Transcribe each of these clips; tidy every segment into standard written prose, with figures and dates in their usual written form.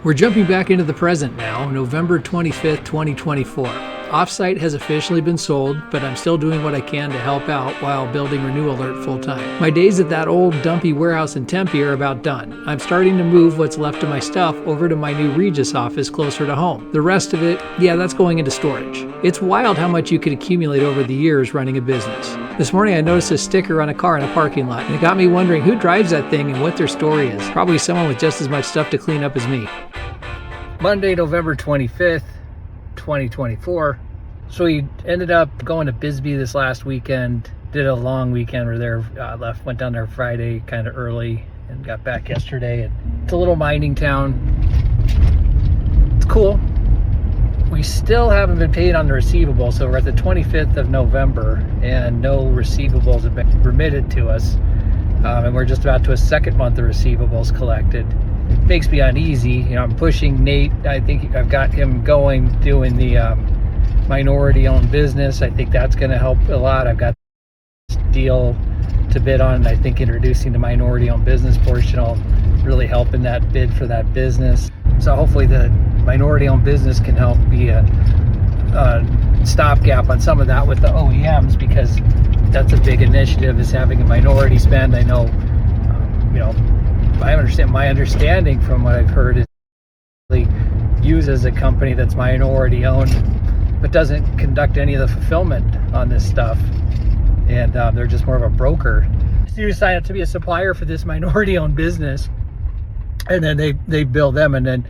We're jumping back into the present now, November 25th, 2024. Offsite has officially been sold, but I'm still doing what I can to help out while building RenewAlert full-time. My days at that old Dumpy warehouse in Tempe are about done. I'm starting to move what's left of my stuff over to my new Regus office closer to home. The rest of it, yeah, that's going into storage. It's wild how much you could accumulate over the years running a business. This morning I noticed a sticker on a car in a parking lot, and it got me wondering who drives that thing and what their story is. Probably someone with just as much stuff to clean up as me. Monday, November 25th, 2024. So we ended up going to Bisbee this last weekend. Did a long weekend. We're there, went down there Friday kind of early and got back yesterday. And it's a little mining town. It's cool. We still haven't been paid on the receivables, so we're at the 25th of November and no receivables have been remitted to us. And we're just about to a second month of receivables collected. Makes me uneasy. You know, I'm pushing Nate. I think I've got him going, doing the minority owned business. I think that's going to help a lot. I've got this deal to bid on, and I think introducing the minority owned business portion will really help in that bid for that business. So hopefully the minority owned business can help be a stopgap on some of that with the OEMs, because that's a big initiative, is having a minority spend. I know, you know, my understanding from what I've heard is really uses a company that's minority owned but doesn't conduct any of the fulfillment on this stuff, and they're just more of a broker. So you sign up to be a supplier for this minority owned business, and then they bill them, and then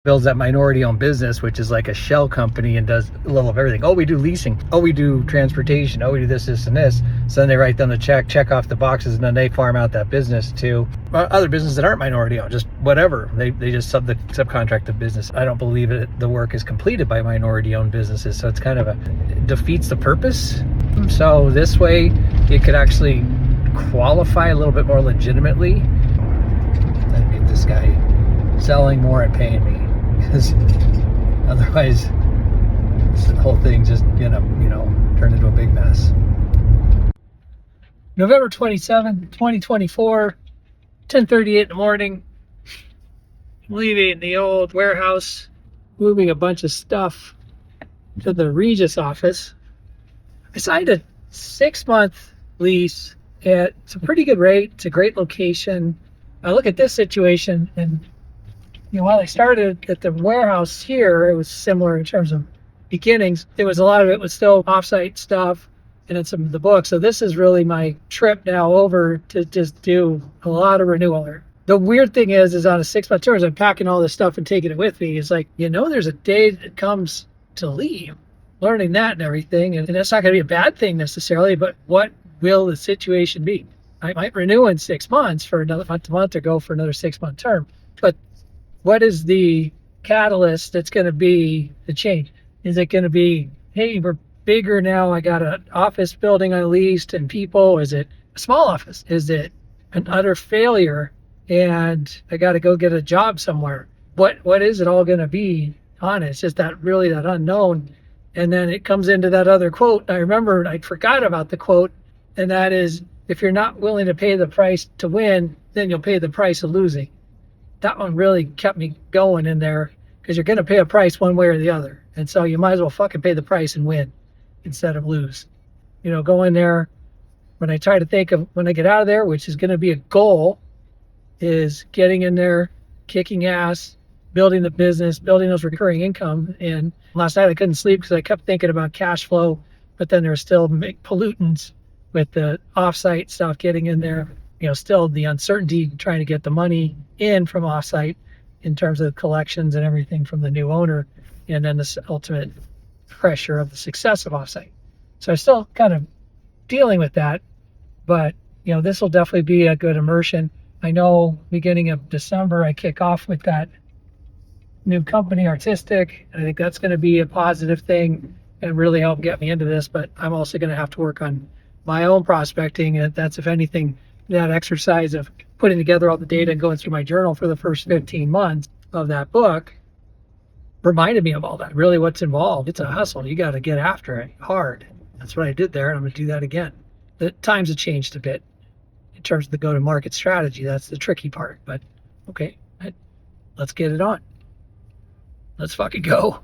builds that minority owned business, which is like a shell company and does a little of everything. Oh, we do leasing. Oh, we do transportation. Oh, we do this, this, and this. So then they write down the check off the boxes, and then they farm out that business to other businesses that aren't minority owned, just whatever. They just subcontract the business. I don't believe the work is completed by minority owned businesses, so it's kind of it defeats the purpose. So this way it could actually qualify a little bit more legitimately and get this guy selling more and paying me, because otherwise the whole thing just turned into a big mess. November 27th, 2024, 10:38 in the morning. Leaving the old warehouse, moving a bunch of stuff to the Regus office. I signed a 6-month lease at it's a pretty good rate. It's a great location. I look at this situation, and while I started at the warehouse here, it was similar in terms of beginnings. There was a lot of it was still offsite stuff, and then some of the books. So this is really my trip now over to just do a lot of RenewAlert. The weird thing is on a 6-month term, as I'm packing all this stuff and taking it with me, it's like, there's a day that comes to leave, learning that and everything. And that's not going to be a bad thing necessarily, but what will the situation be? I might renew in 6 months for another month or go for another 6-month term. But what is the catalyst that's going to be the change? Is it going to be, hey, we're bigger now, I got an office building I leased and people? Is it a small office? Is it an utter failure and I got to go get a job somewhere? What is it all going to be on it? It's just that unknown. And then it comes into that other quote. I remember I forgot about the quote, and that is, if you're not willing to pay the price to win, then you'll pay the price of losing. That one really kept me going in there, because you're going to pay a price one way or the other. And so you might as well fucking pay the price and win instead of lose. Go in there. When I try to think of when I get out of there, which is going to be a goal, is getting in there, kicking ass, building the business, building those recurring income. And last night I couldn't sleep because I kept thinking about cash flow, but then there's still pollutants with the offsite stuff getting in there. Still the uncertainty trying to get the money in from offsite in terms of collections and everything from the new owner, and then the ultimate pressure of the success of offsite. So I'm still kind of dealing with that, but this will definitely be a good immersion. I know beginning of December I kick off with that new company, Artistic, and I think that's going to be a positive thing and really help get me into this. But I'm also going to have to work on my own prospecting, and that's, if anything, that exercise of putting together all the data and going through my journal for the first 15 months of that book reminded me of all that, really what's involved. It's a hustle. You got to get after it hard. That's what I did there, and I'm going to do that again. The times have changed a bit in terms of the go-to-market strategy. That's the tricky part, but okay, let's get it on. Let's fucking go.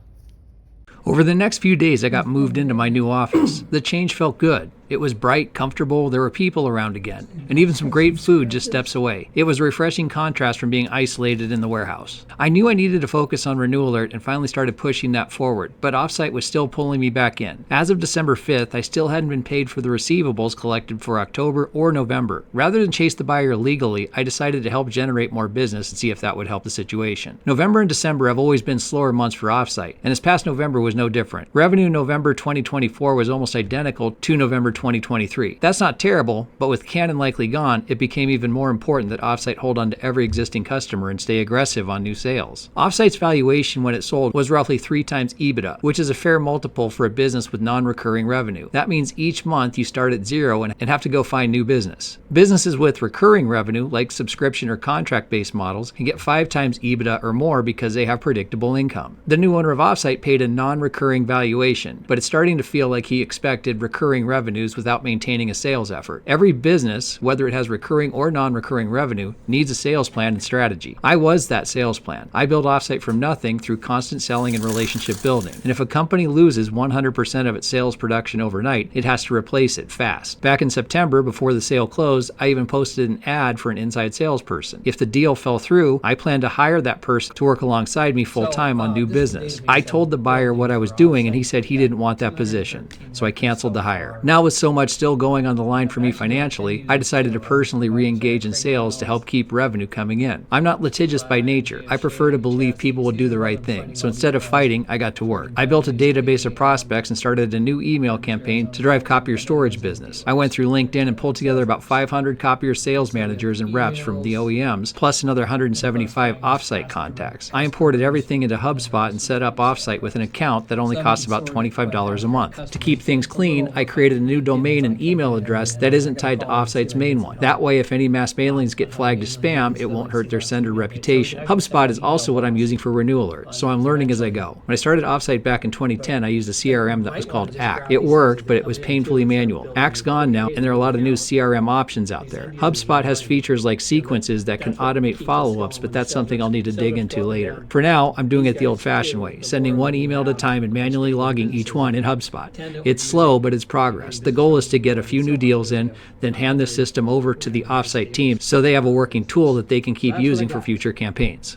Over the next few days, I got moved into my new office. The change felt good. It was bright, comfortable, there were people around again, and even some great food just steps away. It was a refreshing contrast from being isolated in the warehouse. I knew I needed to focus on RenewAlert and finally started pushing that forward, but Offsite was still pulling me back in. As of December 5th, I still hadn't been paid for the receivables collected for October or November. Rather than chase the buyer illegally, I decided to help generate more business and see if that would help the situation. November and December have always been slower months for Offsite, and this past November was no different. Revenue in November 2024 was almost identical to November 2023. That's not terrible, but with Canon likely gone, it became even more important that Offsite hold on to every existing customer and stay aggressive on new sales. Offsite's valuation when it sold was roughly 3 times EBITDA, which is a fair multiple for a business with non-recurring revenue. That means each month you start at zero and have to go find new business. Businesses with recurring revenue, like subscription or contract-based models, can get 5 times EBITDA or more because they have predictable income. The new owner of Offsite paid a non-recurring valuation, but it's starting to feel like he expected recurring revenues without maintaining a sales effort. Every business, whether it has recurring or non-recurring revenue, needs a sales plan and strategy. I was that sales plan. I built Offsite from nothing through constant selling and relationship building. And if a company loses 100% of its sales production overnight, it has to replace it fast. Back in September, before the sale closed, I even posted an ad for an inside salesperson. If the deal fell through, I planned to hire that person to work alongside me full-time on new business. I told the buyer what I was doing, and he said he didn't want that position, so I canceled the hire. Now, with so much still going on the line for me financially, I decided to personally re-engage in sales to help keep revenue coming in. I'm not litigious by nature. I prefer to believe people will do the right thing. So instead of fighting, I got to work. I built a database of prospects and started a new email campaign to drive copier storage business. I went through LinkedIn and pulled together about 500 copier sales managers and reps from the OEMs, plus another 175 Offsite contacts. I imported everything into HubSpot and set up Offsite with an account that only costs about $25 a month. To keep things clean, I created a new domain and email address that isn't tied to Offsite's main one. That way, if any mass mailings get flagged as spam, it won't hurt their sender reputation. HubSpot is also what I'm using for RenewAlert, so I'm learning as I go. When I started Offsite back in 2010, I used a CRM that was called Act. It worked, but it was painfully manual. Act's gone now, and there are a lot of new CRM options out there. HubSpot has features like sequences that can automate follow-ups, but that's something I'll need to dig into later. For now, I'm doing it the old-fashioned way, sending one email at a time and manually logging each one in HubSpot. It's slow, but it's progress. The goal is to get a few new deals in, then hand the system over to the Offsite team so they have a working tool that they can keep using for future campaigns.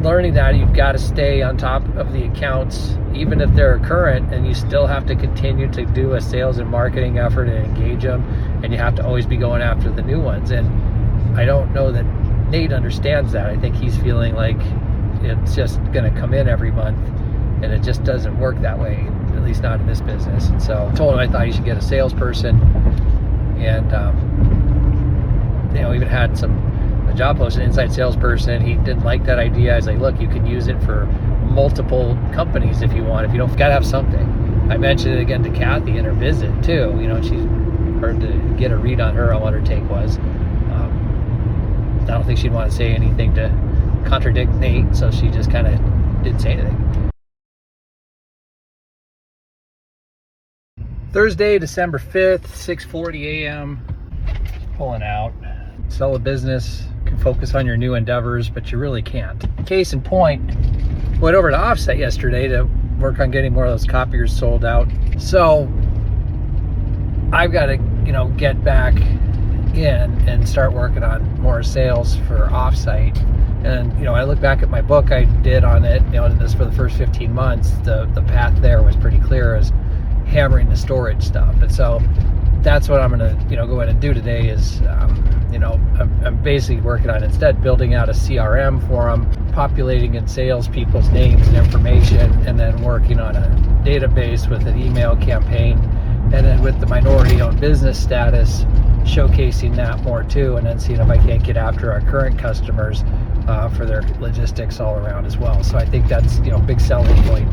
Learning that you've got to stay on top of the accounts, even if they're current, and you still have to continue to do a sales and marketing effort and engage them, and you have to always be going after the new ones. And I don't know that Nate understands that. I think he's feeling like it's just going to come in every month, and it just doesn't work that way, at least not in this business. And so I told him I thought he should get a salesperson, and even had a job post, an inside salesperson. He didn't like that idea. I was like, look, you can use it for multiple companies if you want. If you don't, got to have something. I mentioned it again to Kathy in her visit too. She heard to get a read on her on what her take was. I don't think she'd want to say anything to contradict Nate, so she just kind of didn't say anything. Thursday, December 5th, 6:40 a.m. Pulling out. Sell a business, can focus on your new endeavors, but you really can't. Case in point, went over to Offsite yesterday to work on getting more of those copiers sold out. So I've got to, get back in and start working on more sales for Offsite. And I look back at my book I did on it, this for the first 15 months, the path there was pretty clear as hammering the storage stuff. And so that's what I'm going to go in and do today is I'm basically working on instead building out a CRM for them, populating in salespeople's names and information, and then working on a database with an email campaign, and then with the minority owned business status, showcasing that more too, and then seeing if I can't get after our current customers for their logistics all around as well. So I think that's big selling point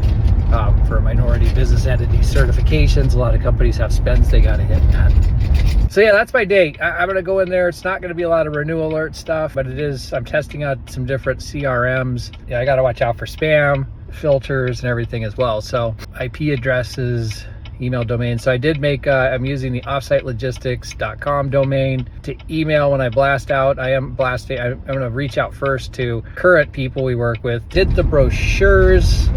for minority business entity certifications. A lot of companies have spends they got to hit that. So yeah, that's my day. I'm going to go in there. It's not going to be a lot of RenewAlert stuff, but it is, I'm testing out some different CRMs. Yeah, I got to watch out for spam filters and everything as well. So IP addresses, email domain. So I did make, I'm using the offsitelogistics.com domain to email when I blast out. I'm going to reach out first to current people we work with. Did the brochures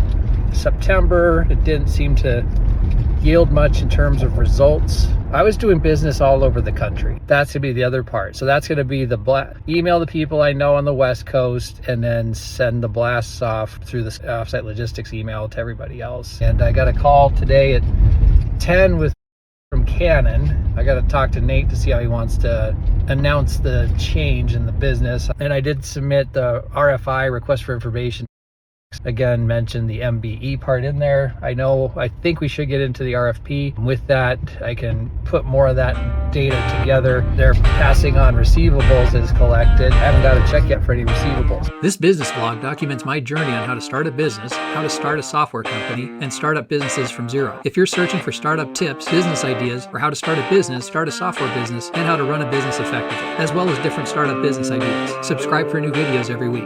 September. It didn't seem to yield much in terms of results. I was doing business all over the country. That's gonna be the other part. So that's gonna be the email the people I know on the West Coast and then send the blasts off through the Offsite Logistics email to everybody else. And I got a call today at 10 from Canon. I got to talk to Nate to see how he wants to announce the change in the business. And I did submit the RFI, request for information. Again, mention the MBE part in there. I think we should get into the RFP. With that, I can put more of that data together. They're passing on receivables as collected. I haven't got a check yet for any receivables. This business blog documents my journey on how to start a business, how to start a software company, and start up businesses from zero. If you're searching for startup tips, business ideas, or how to start a business, start a software business, and how to run a business effectively, as well as different startup business ideas, subscribe for new videos every week.